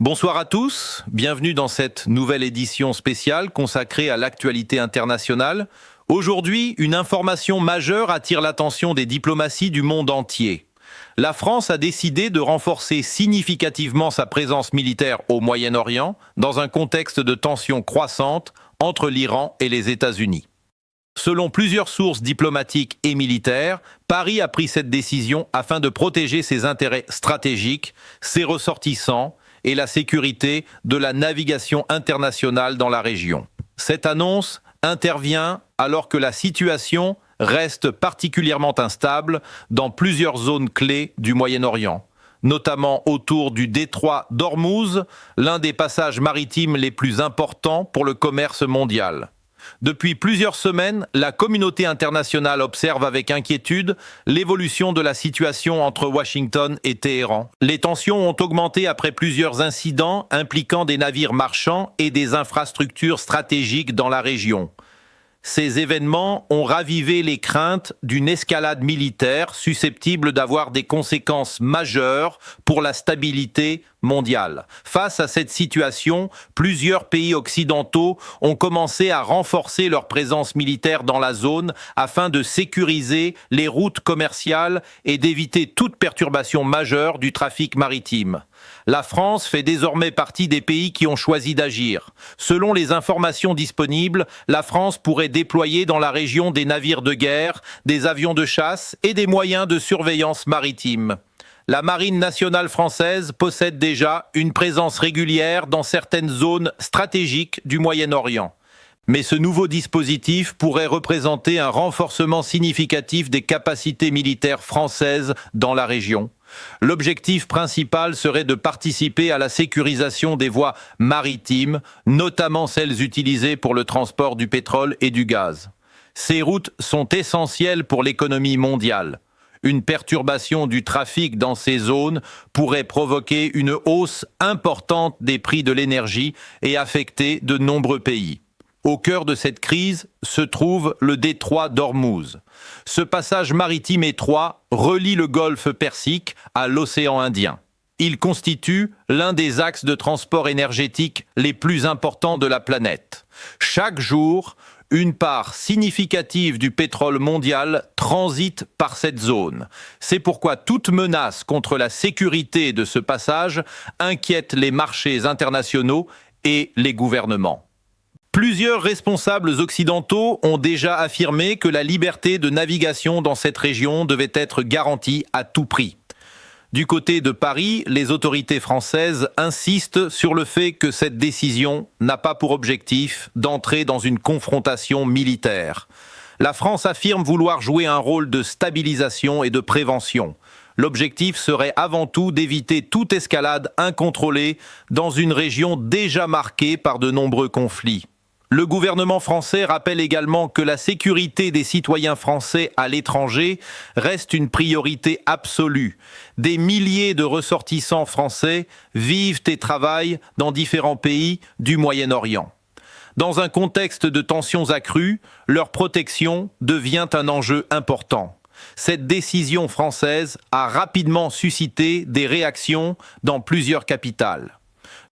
Bonsoir à tous, bienvenue dans cette nouvelle édition spéciale consacrée à l'actualité internationale. Aujourd'hui, une information majeure attire l'attention des diplomaties du monde entier. La France a décidé de renforcer significativement sa présence militaire au Moyen-Orient dans un contexte de tensions croissantes entre l'Iran et les États-Unis. Selon plusieurs sources diplomatiques et militaires, Paris a pris cette décision afin de protéger ses intérêts stratégiques, ses ressortissants et la sécurité de la navigation internationale dans la région. Cette annonce intervient alors que la situation reste particulièrement instable dans plusieurs zones clés du Moyen-Orient, notamment autour du détroit d'Ormuz, l'un des passages maritimes les plus importants pour le commerce mondial. Depuis plusieurs semaines, la communauté internationale observe avec inquiétude l'évolution de la situation entre Washington et Téhéran. Les tensions ont augmenté après plusieurs incidents impliquant des navires marchands et des infrastructures stratégiques dans la région. Ces événements ont ravivé les craintes d'une escalade militaire susceptible d'avoir des conséquences majeures pour la stabilité mondiale. Face à cette situation, plusieurs pays occidentaux ont commencé à renforcer leur présence militaire dans la zone afin de sécuriser les routes commerciales et d'éviter toute perturbation majeure du trafic maritime. La France fait désormais partie des pays qui ont choisi d'agir. Selon les informations disponibles, la France pourrait déployer dans la région des navires de guerre, des avions de chasse et des moyens de surveillance maritime. La Marine nationale française possède déjà une présence régulière dans certaines zones stratégiques du Moyen-Orient. Mais ce nouveau dispositif pourrait représenter un renforcement significatif des capacités militaires françaises dans la région. L'objectif principal serait de participer à la sécurisation des voies maritimes, notamment celles utilisées pour le transport du pétrole et du gaz. Ces routes sont essentielles pour l'économie mondiale. Une perturbation du trafic dans ces zones pourrait provoquer une hausse importante des prix de l'énergie et affecter de nombreux pays. Au cœur de cette crise se trouve le détroit d'Ormuz. Ce passage maritime étroit relie le golfe Persique à l'océan Indien. Il constitue l'un des axes de transport énergétique les plus importants de la planète. Chaque jour, une part significative du pétrole mondial transite par cette zone. C'est pourquoi toute menace contre la sécurité de ce passage inquiète les marchés internationaux et les gouvernements. Plusieurs responsables occidentaux ont déjà affirmé que la liberté de navigation dans cette région devait être garantie à tout prix. Du côté de Paris, les autorités françaises insistent sur le fait que cette décision n'a pas pour objectif d'entrer dans une confrontation militaire. La France affirme vouloir jouer un rôle de stabilisation et de prévention. L'objectif serait avant tout d'éviter toute escalade incontrôlée dans une région déjà marquée par de nombreux conflits. Le gouvernement français rappelle également que la sécurité des citoyens français à l'étranger reste une priorité absolue. Des milliers de ressortissants français vivent et travaillent dans différents pays du Moyen-Orient. Dans un contexte de tensions accrues, leur protection devient un enjeu important. Cette décision française a rapidement suscité des réactions dans plusieurs capitales.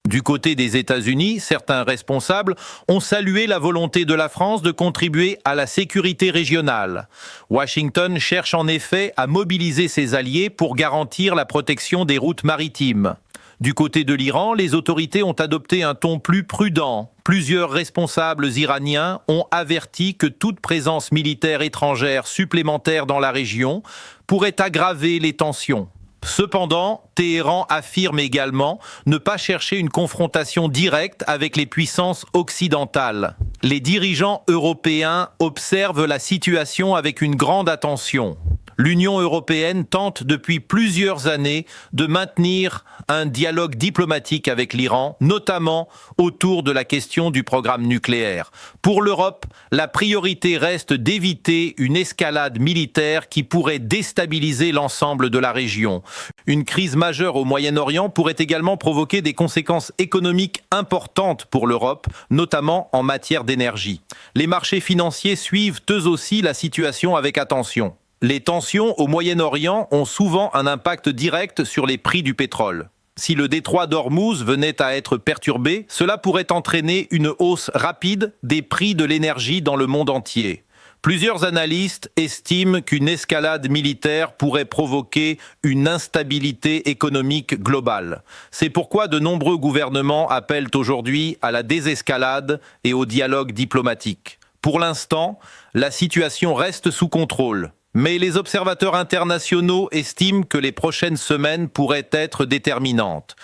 Du côté des États-Unis, certains responsables ont salué la volonté de la France de contribuer à la sécurité régionale. Washington cherche en effet à mobiliser ses alliés pour garantir la protection des routes maritimes. Du côté de l'Iran, les autorités ont adopté un ton plus prudent. Plusieurs responsables iraniens ont averti que toute présence militaire étrangère supplémentaire dans la région pourrait aggraver les tensions. Cependant, Téhéran affirme également ne pas chercher une confrontation directe avec les puissances occidentales. Les dirigeants européens observent la situation avec une grande attention. L'Union européenne tente depuis plusieurs années de maintenir un dialogue diplomatique avec l'Iran, notamment autour de la question du programme nucléaire. Pour l'Europe, la priorité reste d'éviter une escalade militaire qui pourrait déstabiliser l'ensemble de la région. Une crise majeure au Moyen-Orient pourrait également provoquer des conséquences économiques importantes pour l'Europe, notamment en matière d'énergie. Les marchés financiers suivent eux aussi la situation avec attention. Les tensions au Moyen-Orient ont souvent un impact direct sur les prix du pétrole. Si le détroit d'Ormuz venait à être perturbé, cela pourrait entraîner une hausse rapide des prix de l'énergie dans le monde entier. Plusieurs analystes estiment qu'une escalade militaire pourrait provoquer une instabilité économique globale. C'est pourquoi de nombreux gouvernements appellent aujourd'hui à la désescalade et au dialogue diplomatique. Pour l'instant, la situation reste sous contrôle, mais les observateurs internationaux estiment que les prochaines semaines pourraient être déterminantes.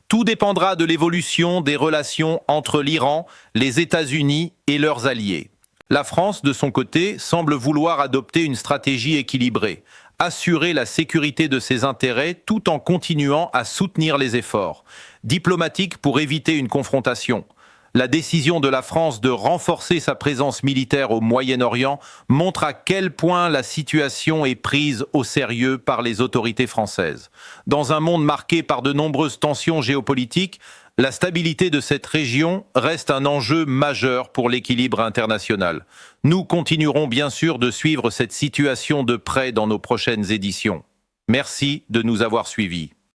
Tout dépendra de l'évolution des relations entre l'Iran, les États-Unis et leurs alliés. La France, de son côté, semble vouloir adopter une stratégie équilibrée, assurer la sécurité de ses intérêts tout en continuant à soutenir les efforts diplomatiques pour éviter une confrontation. La décision de la France de renforcer sa présence militaire au Moyen-Orient montre à quel point la situation est prise au sérieux par les autorités françaises. Dans un monde marqué par de nombreuses tensions géopolitiques, la stabilité de cette région reste un enjeu majeur pour l'équilibre international. Nous continuerons bien sûr de suivre cette situation de près dans nos prochaines éditions. Merci de nous avoir suivis.